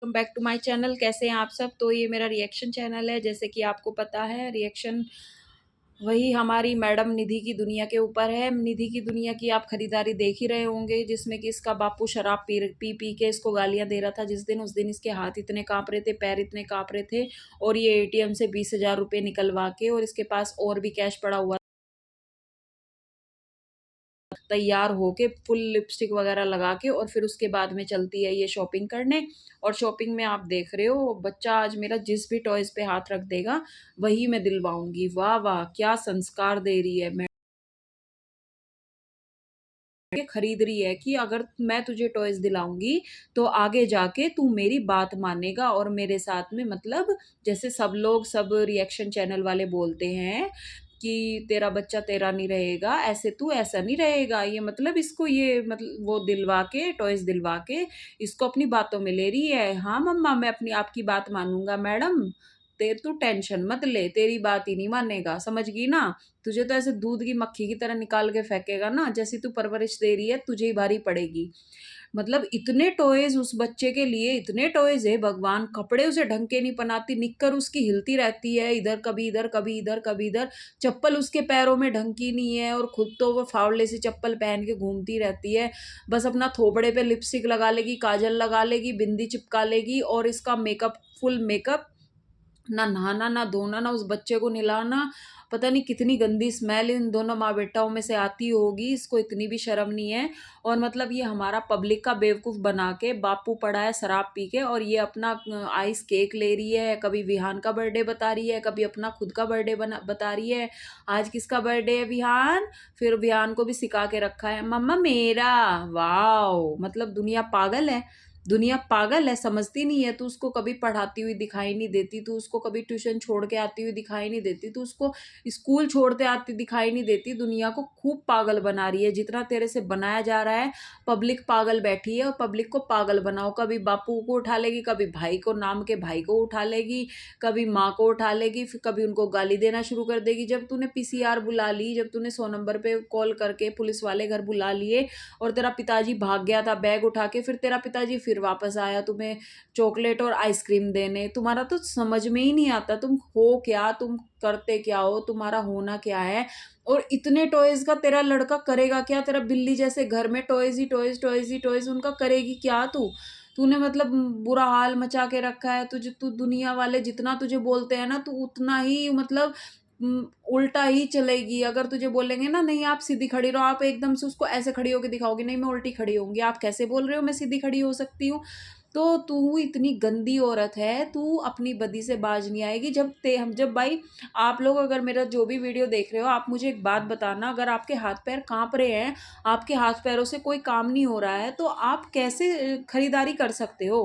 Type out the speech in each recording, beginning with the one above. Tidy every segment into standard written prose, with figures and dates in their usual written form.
Welcome back to my channel. कैसे हैं आप सब। तो ये मेरा रिएक्शन चैनल है। जैसे कि आपको पता है, रिएक्शन वही हमारी मैडम निधि की दुनिया के ऊपर है। निधि की दुनिया की आप खरीदारी देख ही रहे होंगे, जिसमें कि इसका बापू शराब पी पी पी के इसको गालियां दे रहा था। उस दिन इसके हाथ इतने कांप रहे थे, पैर इतने कांप रहे थे, और ये एटीएम से 20,000 रुपये निकलवा के, और इसके पास और भी कैश पड़ा हुआ, तैयार होके फुल लिपस्टिक वगैरह लगा के, और फिर उसके बाद में चलती है ये शॉपिंग करने। और शॉपिंग में आप देख रहे हो, बच्चा आज मेरा जिस भी टॉयज पे हाथ रख देगा वही मैं दिलवाऊंगी। वाह वाह, क्या संस्कार दे रही है। मैं खरीद रही है कि अगर मैं तुझे टॉयज दिलाऊंगी तो आगे जाके तू मेरी बात मानेगा, और मेरे साथ में, मतलब जैसे सब लोग, सब रिएक्शन चैनल वाले बोलते हैं कि तेरा बच्चा तेरा नहीं रहेगा, ऐसे तू ऐसा नहीं रहेगा। ये मतलब इसको, ये मतलब वो दिलवा के, टॉयज दिलवा के इसको अपनी बातों में ले रही है। हाँ मम्मा, मैं अपनी आपकी बात मानूंगा मैडम, तू टेंशन मत ले, तेरी बात ही नहीं मानेगा, समझ गई ना। तुझे तो ऐसे दूध की मक्खी की तरह निकाल के फेंकेगा ना, जैसी तू परवरिश दे रही है तुझे ही भारी पड़ेगी। मतलब इतने टॉयज उस बच्चे के लिए, इतने टॉयज है भगवान। कपड़े उसे ढंग के नहीं पहनाती, निक्कर उसकी हिलती रहती है, इधर कभी इधर, कभी इधर, कभी इधर। चप्पल उसके पैरों में ढंग की नहीं है, और खुद तो वो फावले से चप्पल पहन के घूमती रहती है। बस अपना थोबड़े पे लिपस्टिक लगा लेगी, काजल लगा लेगी, बिंदी चिपका लेगी, और इसका मेकअप, फुल मेकअप, ना नहाना ना धोना ना उस बच्चे को नहलाना। पता नहीं कितनी गंदी स्मेल इन दोनों माँ बेटाओं में से आती होगी, इसको इतनी भी शर्म नहीं है। और मतलब ये हमारा पब्लिक का बेवकूफ़ बना के, बापू पड़ा है शराब पी के, और ये अपना आइस केक ले रही है, कभी विहान का बर्थडे बता रही है, कभी अपना खुद का बर्थडे बता रही है। आज किसका बर्थडे है? विहान। फिर विहान को भी सिखा के रखा है, मम्मा मेरा। वाओ, मतलब दुनिया पागल है, दुनिया पागल है, समझती नहीं है। तू उसको कभी पढ़ाती हुई दिखाई नहीं देती, तू उसको कभी ट्यूशन छोड़ के आती हुई दिखाई नहीं देती, तू उसको स्कूल छोड़ते आती दिखाई नहीं देती। दुनिया को खूब पागल बना रही है, जितना तेरे से बनाया जा रहा है। पब्लिक पागल बैठी है, और पब्लिक को पागल बनाओ। कभी बापू को उठा लेगी, कभी भाई को, नाम के भाई को उठा लेगी, कभी माँ को उठा लेगी, फिर कभी उनको गाली देना शुरू कर देगी। जब तूने पीसीआर बुला ली, जब तूने 100 नंबर पे कॉल करके पुलिस वाले घर बुला लिए, और तेरा पिताजी भाग गया था बैग उठा के, फिर तेरा पिताजी फिर वापस आया तुम्हें चॉकलेट और आइसक्रीम देने। तुम्हारा तो समझ में ही नहीं आता, तुम हो क्या, तुम करते क्या हो, तुम्हारा होना क्या है। और इतने टॉयज का तेरा लड़का करेगा क्या? तेरा बिल्ली जैसे घर में टॉयज ही टॉयज, टॉयज ही टॉयज, उनका करेगी क्या तू? तूने मतलब बुरा हाल मचा के रखा है। तुझे, तू दुनिया वाले जितना तुझे बोलते हैं ना, तू उतना ही मतलब उल्टा ही चलेगी। अगर तुझे बोलेंगे ना, नहीं आप सीधी खड़ी रहो, आप एकदम से उसको ऐसे खड़ी होकर दिखाओगी, नहीं मैं उल्टी खड़ी होंगी, आप कैसे बोल रहे हो मैं सीधी खड़ी हो सकती हूँ? तो तू इतनी गंदी औरत है, तू अपनी बदी से बाज नहीं आएगी। जब भाई, आप लोग अगर मेरा जो भी वीडियो देख रहे हो, आप मुझे एक बात बताना, अगर आपके हाथ पैर कांप रहे हैं, आपके हाथ पैरों से कोई काम नहीं हो रहा है, तो आप कैसे खरीदारी कर सकते हो?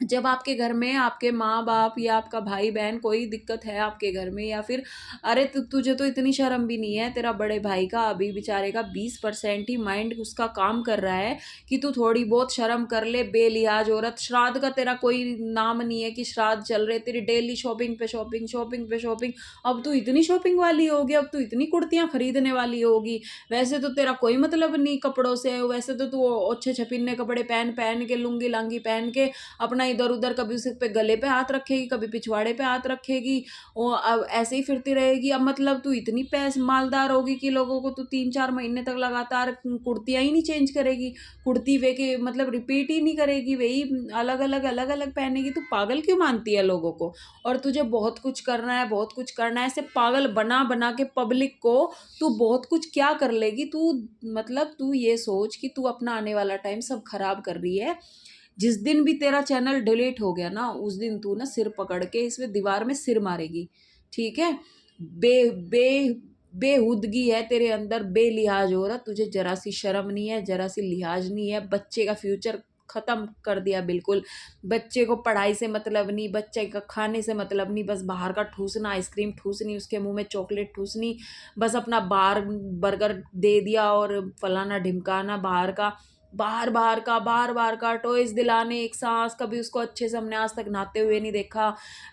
जब आपके घर में आपके माँ बाप या आपका भाई बहन कोई दिक्कत है आपके घर में, या फिर अरे तुझे तो इतनी शर्म भी नहीं है। तेरा बड़े भाई का अभी बेचारे का 20% ही माइंड उसका काम कर रहा है कि तू थोड़ी बहुत शर्म कर ले। बेलिहाज औरत, श्राद्ध का तेरा कोई नाम नहीं है कि श्राद्ध चल रहे, तेरी डेली शॉपिंग पे शॉपिंग, शॉपिंग पे शॉपिंग। अब तू इतनी शॉपिंग वाली होगी, अब तू इतनी कुर्तियां खरीदने वाली होगी। वैसे तो तेरा कोई मतलब नहीं कपड़ों से, वैसे तो तू अच्छे छपीने कपड़े पहन पहन के, लुंगी लांगी पहन के अपना इधर उधर, कभी उसे पे गले पे हाथ रखेगी, कभी पिछवाड़े पे हाथ रखेगी, और अब ऐसे ही फिरती रहेगी। अब मतलब तू इतनी पैस मालदार होगी कि लोगों को तू 3-4 महीने तक लगातार कुर्तियां ही नहीं चेंज करेगी, कुर्ती वे के मतलब रिपीट ही नहीं करेगी, वही अलग अलग पहनेगी। तू पागल क्यों मानती है लोगों को? और तुझे बहुत कुछ करना है, बहुत कुछ करना है, ऐसे पागल बना बना के पब्लिक को तू बहुत कुछ क्या कर लेगी तू? मतलब तू ये सोच कि तू अपना आने वाला टाइम सब खराब कर रही है। जिस दिन भी तेरा चैनल डिलीट हो गया ना, उस दिन तू ना सिर पकड़ के इसमें दीवार में सिर मारेगी, ठीक है? बे बे बेहुदगी है तेरे अंदर, बेलिहाज औरत। तुझे जरा सी शर्म नहीं है, जरा सी लिहाज नहीं है। बच्चे का फ्यूचर खत्म कर दिया बिल्कुल। बच्चे को पढ़ाई से मतलब नहीं, बच्चे का खाने से मतलब नहीं, बस बाहर का ठूसना, आइसक्रीम ठूसनी, उसके मुंह में चॉकलेट ठूसनी, बस अपना बाहर बर्गर दे दिया और फलाना ढिमकाना बाहर का। बार-बार का टॉयज़ दिलाने एक साँस, कभी उसको अच्छे से हमने आज तक नहाते हुए नहीं देखा।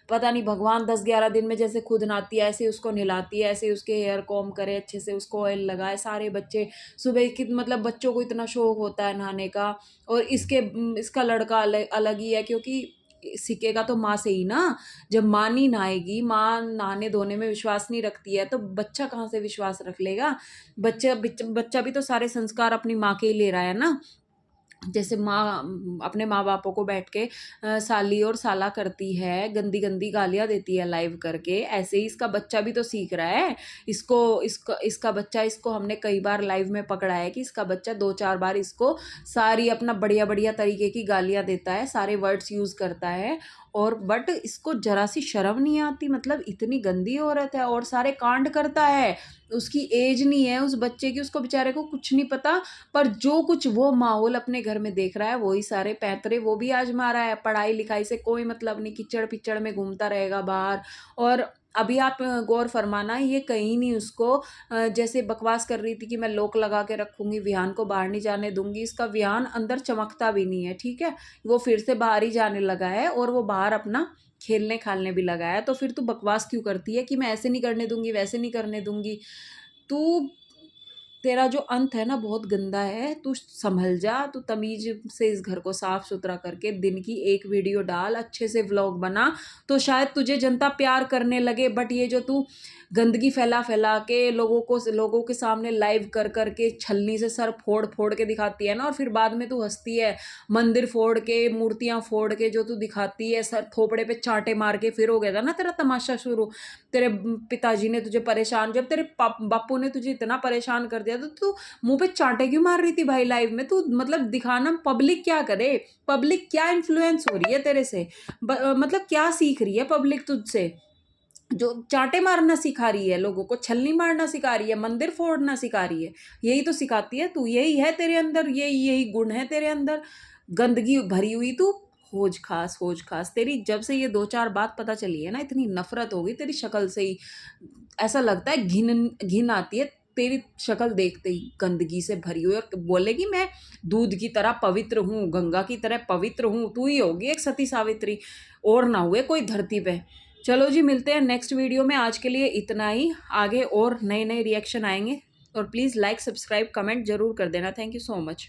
पता नहीं भगवान 10-11 दिन में जैसे खुद नहाती है, ऐसे ही उसको नहलाती है, ऐसे ही उसके हेयर कॉम्ब करे, अच्छे से उसको ऑयल लगाए। सारे बच्चे सुबह की मतलब बच्चों को इतना शौक होता है नहाने का, और इसका लड़का अलग ही है, क्योंकि सीखेगा तो माँ से ही ना। जब माँ नहीं नहाएगी, माँ नहाने-धोने में विश्वास नहीं रखती है, तो बच्चा कहाँ से विश्वास रख लेगा? बच्चा भी तो सारे संस्कार अपनी माँ के ही ले रहा है ना। जैसे माँ अपने माँ-बापों को बैठ के साली और साला करती है, गंदी-गंदी गालियाँ देती है लाइव करके, ऐसे ही इसका बच्चा भी तो सीख रहा है। इसका बच्चा, इसको हमने कई बार लाइव में पकड़ा है कि इसका बच्चा 2-4 बार इसको सारी अपना बढ़िया-बढ़िया तरीके की गालियाँ देता है, सारे वर्ड्स यूज़ करता है, और बट इसको ज़रा-सी शर्म नहीं आती, मतलब इतनी गंदी औरत है और सारे कांड करता है। उसकी एज नहीं है उस बच्चे की, उसको बेचारे को कुछ नहीं पता, पर जो कुछ वो माहौल अपने घर में देख रहा है, वही सारे पैंतरे वो भी आज़मा रहा है। पढ़ाई-लिखाई से कोई मतलब नहीं, कीचड़-पिचड़ में घूमता रहेगा बाहर। और अभी आप गौर फरमाना, ये कहीं नहीं उसको जैसे बकवास कर रही थी कि मैं लॉक लगा के रखूँगी, विहान को बाहर नहीं जाने दूँगी, इसका विहान अंदर चमकता भी नहीं है, ठीक है? वो फिर से बाहर ही जाने लगा है, और वो बाहर अपना खेलने-खालने भी लगा है। तो फिर तू बकवास क्यों करती है कि मैं ऐसे नहीं करने दूँगी, वैसे नहीं करने दूँगी? तू तेरा जो अंत है ना बहुत गंदा है, तू सँभल जा, तू तमीज़ से इस घर को साफ-सुथरा करके दिन की 1 वीडियो डाल, अच्छे से व्लॉग बना, तो शायद तुझे जनता प्यार करने लगे। बट ये जो तू गंदगी फैला-फैला के लोगों के सामने लाइव कर के छलनी से सर फोड़-फोड़ के दिखाती है ना, और फिर बाद में तू हँसती है, मंदिर फोड़ के, मूर्तियाँ फोड़ के जो तू दिखाती है, सर थोपड़े पे चाँटे मार के, फिर हो गया था ना तेरा तमाशा शुरू। तेरे पिताजी ने तुझे परेशान, जब तेरे बापू ने तुझे इतना परेशान कर दिया, तो तू मुंह पे चांटे क्यों मार रही थी भाई लाइव में? तू मतलब दिखाना, पब्लिक क्या करे, पब्लिक क्या इन्फ्लुएंस हो रही है तेरे से, मतलब क्या सीख रही है पब्लिक तुझसे, जो चांटे मारना सिखा रही है लोगों को, छलनी मारना सिखा रही है, मंदिर फोड़ना सिखा रही है, यही तो सिखाती है तू, यही है तेरे अंदर, यही गुण है तेरे अंदर, गंदगी भरी हुई तू। होज खास तेरी, जब से ये 2-4 बात पता चली है ना, इतनी नफरत हो गई तेरी शक्ल से ही, ऐसा लगता है घिन घिन आती है तेरी शक्ल देखते ही, गंदगी से भरी हुई, और बोलेगी मैं दूध की तरह पवित्र हूँ, गंगा की तरह पवित्र हूँ, तू ही होगी एक सती सावित्री, और ना हुए कोई धरती पे। चलो जी, मिलते हैं नेक्स्ट वीडियो में, आज के लिए इतना ही, आगे और नए नए रिएक्शन आएंगे, और प्लीज़ लाइक सब्सक्राइब कमेंट ज़रूर कर देना। Thank you so much.